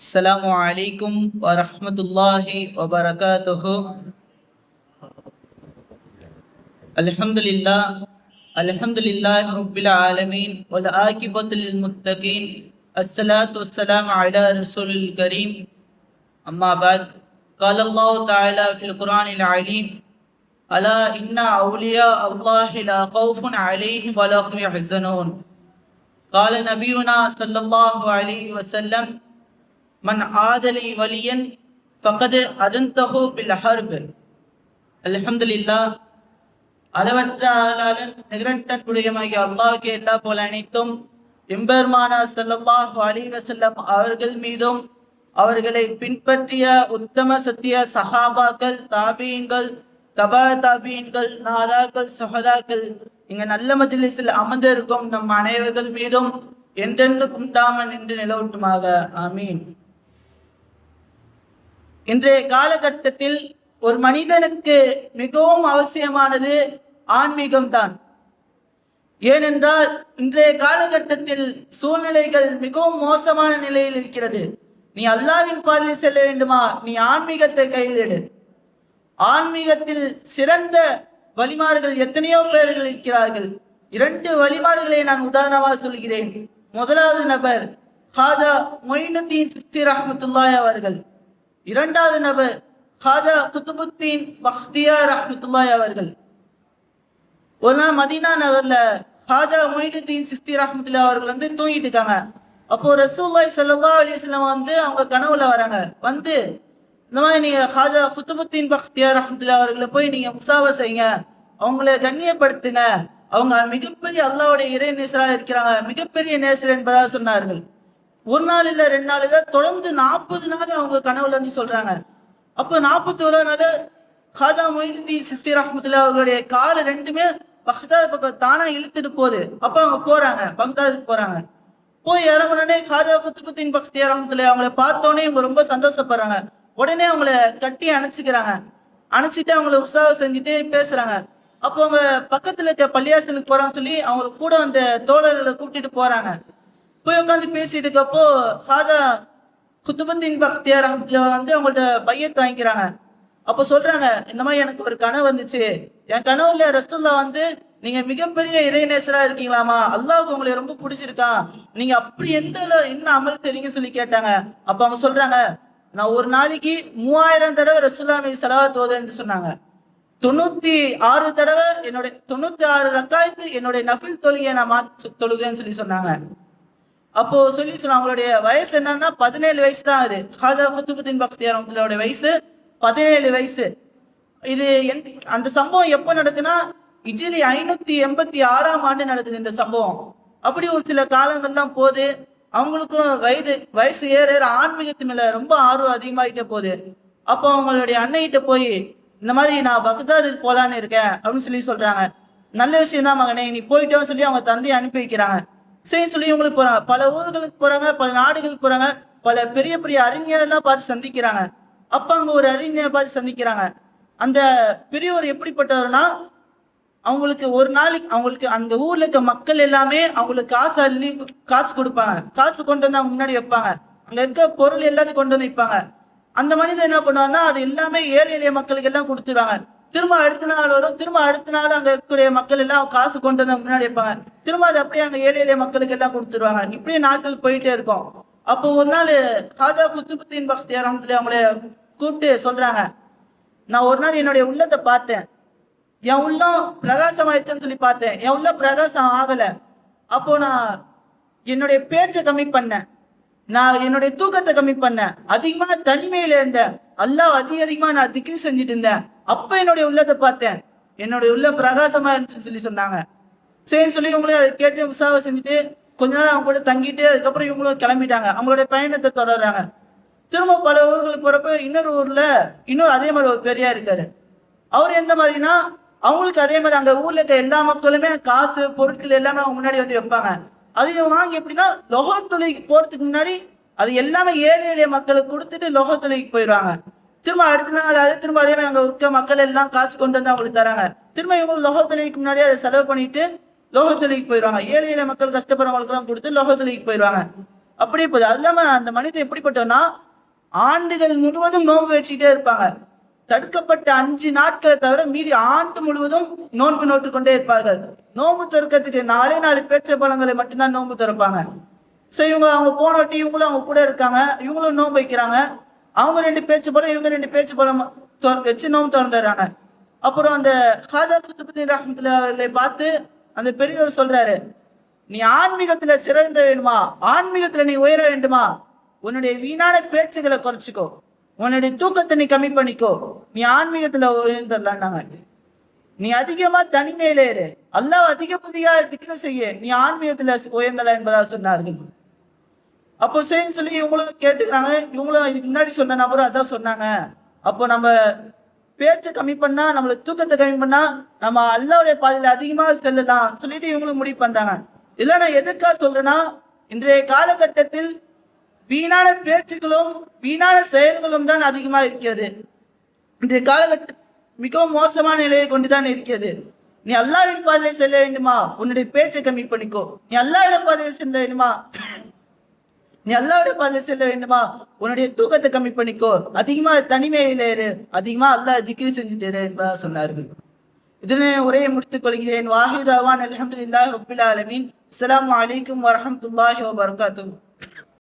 Assalamu alaikum wa rahmatullahi wa barakatuhu. Alhamdulillah Rabbil Alameen wal aqibatu lil muttaqin. Assalatu wassalamu ala Rasulil Kareem. Amma ba'd. Qala Allah Ta'ala fil Qur'anil Alim. Ala inna awliya Allahi la khawfun alayhim wa la hum yahzanun. Qala Nabiyuna sallallahu alayhi wa sallam. Man ஆதலி வலியன் பக்கது அதந்தஹு பில் ஹர்ப். அல்ஹம்துலில்லாஹ். அளவற்ற ஆளாளன் நிகரற்ற உடையமாகிய அல்லாஹ்வுக்கே எல்லா போல அனைத்தும் எம்பெருமானா ஸல்லல்லாஹு அலைஹி வஸல்லம் அவர்கள் மீதும் அவர்களை பின்பற்றிய உத்தம சத்திய சஹாபாக்கள், தாபீன்கள், தபா தாபீன்கள், நாதாக்கள், சஹதாக்கள், இங்க நல்ல மஜ்லிஸில் அமர்ந்திருக்கும் நம் அனைவர்கள் மீதும் என்றென்று உண்டாமல் நின்று நிலவட்டுமாக. ஆமீன். இன்றைய காலகட்டத்தில் ஒரு மனிதனுக்கு மிகவும் அவசியமானது ஆன்மீகம்தான். ஏனென்றால் இன்றைய காலகட்டத்தில் சூழ்நிலைகள் மிகவும் மோசமான நிலையில் இருக்கிறது. நீ அல்லாஹ்வின் பாதையில் செல்ல வேண்டுமா, நீ ஆன்மீகத்தை கையில் எடு. ஆன்மீகத்தில் சிறந்த வழிமார்கள் எத்தனையோ பேர்கள் இருக்கிறார்கள். 2 வழிமார்களை நான் உதாரணமாக சொல்கிறேன். முதலாவது நபர் ஹாஜா மொய்னுத்தீன் சிஸ்தி ரஹ்மத்துல்லாஹி அவர்கள். 2வது நபர் ஹாஜா குதுபுத்தீன் பக்தியார் ரஹ்மத்துல்லாஹி அவர்கள். ஒரு நாள் மதீனா நகர்ல ஹாஜா மொய்னுத்தீன் சிஸ்தி ரஹ்மத்துல்லாஹி அவர்கள் தூங்கிட்டு இருக்காங்க. அப்போ ரசூலுல்லாஹி ஸல்லல்லாஹு அலைஹி வஸல்லம் அவங்க கனவுல வராங்க. இந்த மாதிரி நீங்க ஹாஜா குதுபுத்தீன் பக்தியார் ரஹ்மத்துல்லாஹி அவர்களை போய் நீங்க முசாவா செய்யுங்க, அவங்கள கண்ணியப்படுத்துங்க, அவங்க மிகப்பெரிய அல்லாஹ்வுடைய இறை நேசராக இருக்கிறாங்க, மிகப்பெரிய நேசர் என்பதாக சொன்னார்கள். 1 நாள் இல்ல 2 நாள் இல்ல, தொடர்ந்து 40 நாள் அவங்க கனவுல சொல்றாங்க. அப்போ 41 நாள் ஹாஜா மொய்னுத்தீன் சிஸ்தி ரஹ்மத்துல்லாஹி அவர்களுடைய கால் 2மே பக்தாத் பக்கம் தானா இழுத்துட்டு போகுது. அப்போ அவங்க போறாங்க, பக்தாதுக்கு போறாங்க. போய் இறங்குனே ஹாஜா குதுபுத்தீன் பக்தியார் ரஹ்மத்துல்லாஹி அவங்கள பார்த்தோன்னே இவங்க ரொம்ப சந்தோஷப்படுறாங்க. உடனே அவங்கள கட்டி அணைச்சிக்கிறாங்க. அணைச்சிட்டு அவங்கள உற்சாகம் செஞ்சுட்டு பேசுறாங்க. அப்போ அவங்க பக்கத்துல இருக்க பள்ளியாசலுக்கு போறான்னு சொல்லி அவங்க கூட அந்த தோழர்களை கூப்பிட்டு போறாங்க. போய் உட்காந்து பேசிட்டு இருக்கப்போ ஹாஜா குதுபுத்தீன் பக்தியார் ரஹ்மத்துல்லாஹி அவங்கள்ட்ட பையத் வாங்கிக்கிறாங்க. அப்போ சொல்றாங்க, இந்த மாதிரி எனக்கு ஒரு கனவு வந்துச்சு. என் கனவுல ரசூலுல்லாஹ் நீங்க மிகப்பெரிய இறைநேசரா இருக்கீங்களாமா, அல்லாஹ்வுக்கு உங்களை ரொம்ப பிடிச்சிருக்கான், நீங்க அப்படி என்ன அமல் செய்றீங்கன்னு சொல்லி கேட்டாங்க. அப்ப அவங்க சொல்றாங்க, நான் ஒரு நாளைக்கு 3000 தடவை ரசூலுல்லாஹ் மீது ஸலவாத் ஓதுன்னு சொன்னாங்க. 96 தடவை 96 ரக்காயத்து என்னுடைய நஃபில் தொழுகையை நான் தொழுகேன்னு சொல்லி சொன்னாங்க. அப்போ சொன்னாங்க, அவங்களுடைய வயசு என்னன்னா 17 வயசு தான். அது ஹாஜா குதுபுத்தீன் பக்தியார் அவங்களுடைய வயசு 17 வயசு. இது அந்த சம்பவம் எப்போ நடக்குன்னா ஹிஜ்ரி 586ஆம் ஆண்டு நடக்குது இந்த சம்பவம். அப்படி ஒரு சில காலங்கள் தான் போகுது. அவங்களுக்கும் வயசு ஏற ஆன்மீகத்து மேல ரொம்ப ஆர்வம் அதிகமாகிட்டே போகுது. அப்போ அவங்களுடைய அன்னைகிட்ட போய், இந்த மாதிரி நான் பக்தாதுக்கு போலான்னு இருக்கேன் அப்படின்னு சொல்லி சொல்றாங்க. நல்ல விஷயம் தான் மகனே, நீ போயிட்டோன்னு சொல்லி அவங்க தந்தையை அனுப்பி வைக்கிறாங்க. சரி சொல்லி இவங்களுக்கு போறாங்க. பல ஊர்களுக்கு போறாங்க, பல நாடுகளுக்கு போறாங்க, பல பெரிய பெரிய அறிஞர்கள்லாம் பார்த்து சந்திக்கிறாங்க. அப்ப அங்க ஒரு அறிஞரை பார்த்து சந்திக்கிறாங்க. அந்த பெரியவர் எப்படிப்பட்டவர்னா, அவங்களுக்கு ஒரு நாளைக்கு அவங்களுக்கு அந்த ஊர்ல இருக்க மக்கள் எல்லாமே அவங்களுக்கு காசு கொடுப்பாங்க. காசு கொண்டு வந்து அவங்க முன்னாடி வைப்பாங்க. அங்க இருக்க பொருள் எல்லாத்தையும் கொண்டு வந்து வைப்பாங்க. அந்த மனிதன் என்ன பண்ணுவாங்கன்னா, அது எல்லாமே ஏழை எளிய மக்களுக்கு எல்லாம் கொடுத்துருவாங்க. திரும்ப அடுத்த நாள் வரும், திரும்ப அடுத்த நாள் அங்க இருக்கக்கூடிய மக்கள் எல்லாம் காசு கொண்டு வந்து முன்னாடி வைப்பாங்க. திரும்ப அது அப்படியே அங்க ஏழை எளிய மக்களுக்கு எல்லாம் கொடுத்துருவாங்க. இப்படியே நாட்கள் போயிட்டே இருக்கும். அப்போ ஒரு நாள் ஹாஜா குதுபுத்தீன் பக்தியார் ரஹ்மத்துல்லாஹி அவங்கள கூப்பிட்டு சொல்றாங்க, நான் ஒரு நாள் என்னுடைய உள்ளத்தை பார்த்தேன், என் உள்ளம் பிரகாசமாயிடுச்சுன்னு சொல்லி பார்த்தேன், என் உள்ள பிரகாசம் ஆகல. அப்போ நான் என்னுடைய பேச்சை கம்மி பண்ணேன், நான் என்னுடைய தூக்கத்தை கம்மி பண்ணேன், அதிகமா தனிமையில இருந்தேன், அல்லாஹ் அதிகமா நான் திக்ர் செஞ்சுட்டு இருந்தேன். அப்ப என்னுடைய உள்ளத்தை பார்த்தேன், என்னுடைய உள்ள பிரகாசமா இருந்துச்சுன்னு சொல்லி சொன்னாங்க. சரி சொல்லி இவங்களும் அதை கேட்டு உற்சாகம் செஞ்சுட்டு கொஞ்ச நாள் அவங்க கூட தங்கிட்டு அதுக்கப்புறம் இவங்களும் கிளம்பிட்டாங்க. அவங்களுடைய பயணத்தை தொடர்றாங்க. திரும்ப பல ஊர்களுக்கு போறப்ப இன்னொரு ஊர்ல அதே மாதிரி ஒரு பெரியார் இருக்காரு. அவர் எந்த மாதிரினா, அவங்களுக்கு அதே மாதிரி அங்க ஊர்ல இருக்க எல்லா மக்களுமே காசு பொருட்கள் எல்லாமே அவங்க முன்னாடி வந்து வைப்பாங்க. அதையும் வாங்கி எப்படின்னா லோகத் தொழிலுக்கு போறதுக்கு முன்னாடி அது எல்லாமே ஏழை எளிய மக்களுக்கு கொடுத்துட்டு லோகத் தொழிலுக்கு போயிடுவாங்க. திரும்ப அடுத்த நாள் திரும்ப அதே மாதிரி அங்க இருக்க மக்கள் எல்லாம் காசு கொண்டு வந்து அவங்களுக்கு தராங்க. திரும்ப இவங்க லோகத் தொழிலுக்கு முன்னாடி அதை செலவு பண்ணிட்டு லோகத்தொழிக்கு போயிடுவாங்க. ஏழை எளிய மக்கள் கஷ்டப்படுறவங்களுக்கு தான் கொடுத்து லோகத்தொழிக்கு போயிடுவாங்க. அப்படியே போகுது. அது இல்லாம அந்த மனிதன் எப்படிப்பட்டவனா, ஆண்டுகள் முழுவதும் நோன்பு வச்சுக்கிட்டே இருப்பாங்க. தடுக்கப்பட்ட 5 நாட்களை தவிர மீதி ஆண்டு முழுவதும் நோன்பு நோட்டு கொண்டே இருப்பார்கள். நோன்பு திறக்கிறதுக்கு 4 பேச்ச பழங்களை மட்டும்தான் நோன்பு திறப்பாங்க. சரி, அவங்க போனோட்டி இவங்களும் அவங்க கூட இருக்காங்க, இவங்களும் நோன்பு வைக்கிறாங்க. அவங்க 2 பேச்சு பழம், இவங்க 2 பேச்சு பழம் வச்சு நோன்பு திறந்துடுறாங்க. அப்புறம் அந்த ஹாஜா குத்துபுத்தீன் ரஹ்மத்துல்லாஹி அவர்களை பார்த்து அந்த பெரியவர் சொல்றாரு, நீ ஆன்மீகத்துல சிறந்த வேணுமா, ஆன்மீகத்துல நீ உயர வேண்டுமா, உன்னுடைய வீணான பேச்சுகளை குறைச்சிக்கோ, உன்னுடைய தூக்கத்தை நீ கம்மி பண்ணிக்கோ, நீ ஆன்மீகத்துல உயர்ந்துடலான்னாங்க. நீ அதிகமா தனிமையில இரு, அல்லாஹ் அதிகப்படியா திக்ர் செய்ய, நீ ஆன்மீகத்துல உயர்ந்தலாம் என்பதா சொன்னார்கள். அப்போ சரின்னு சொல்லி இவங்களும் கேட்டுக்கிறாங்க. இவங்களும் இதுக்கு முன்னாடி சொன்ன நபரும் அதான் சொன்னாங்க. அப்போ நம்ம பேச்சை கம்மி பண்ணா, நம்மள தூக்கத்தை கம்மி பண்ணா, நம்ம அல்லாஹ்வுடைய பாதையில அதிகமாக செல்லலாம் சொல்லிட்டு இவங்களும் முடிவு பண்றாங்க. இல்ல நான் எதற்காக சொல்றேன்னா, இன்றைய காலகட்டத்தில் வீணான பேச்சுகளும் வீணான செயல்களும் தான் அதிகமாக இருக்கிறது. இன்றைய காலகட்டம் மிகவும் மோசமான நிலையை கொண்டுதான் இருக்கிறது. நீ அல்லாஹ்வின் பாதையை செல்ல வேண்டுமா, உன்னுடைய பேச்சை கம்மி பண்ணிக்கோ. நீ அல்லாஹ்வுடைய பாதையை செல்ல வேண்டுமா, உன்னுடைய தூக்கத்தை கம்மி பண்ணிக்கோ. அதிகமா தனிமையில இரு, அதிகமா அல்லாஹ் ஜிக்ர் செஞ்சுட்டு என்பதா சொன்னார்கள். இதனை உரையை முடித்துக் கொள்கிறேன். வாஹிதாவான் அல்ஹம்துலில்லாஹி ரப்பில் ஆலமீன். அஸ்ஸலாமு அலைக்கும் வரஹ்மத்துல்லாஹி வபரகாத்துஹு.